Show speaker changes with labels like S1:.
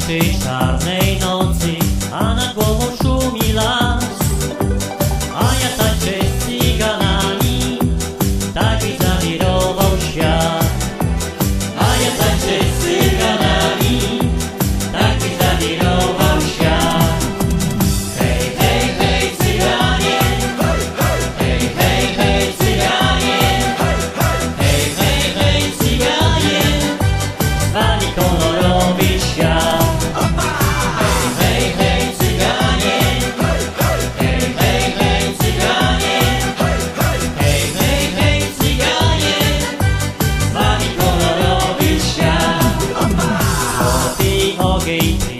S1: tańczy czarnej nocy, a nad głową szumi las. A ja tańczę z cyganami, tak mi zawirował świat. A ja tańczę z cyganami, tak mi zawirował świat. Hej, hej, hej, cyganie! Hej, hej, hej, cyganie! Hej, hej, hej, cyganie! Z wami kolorowy świat. Hej, hej, cyganie! Hej, hej, hej, cyganie! Hej, hej, hej, cyganie! Z wami kolorowy świat. Złoty ogień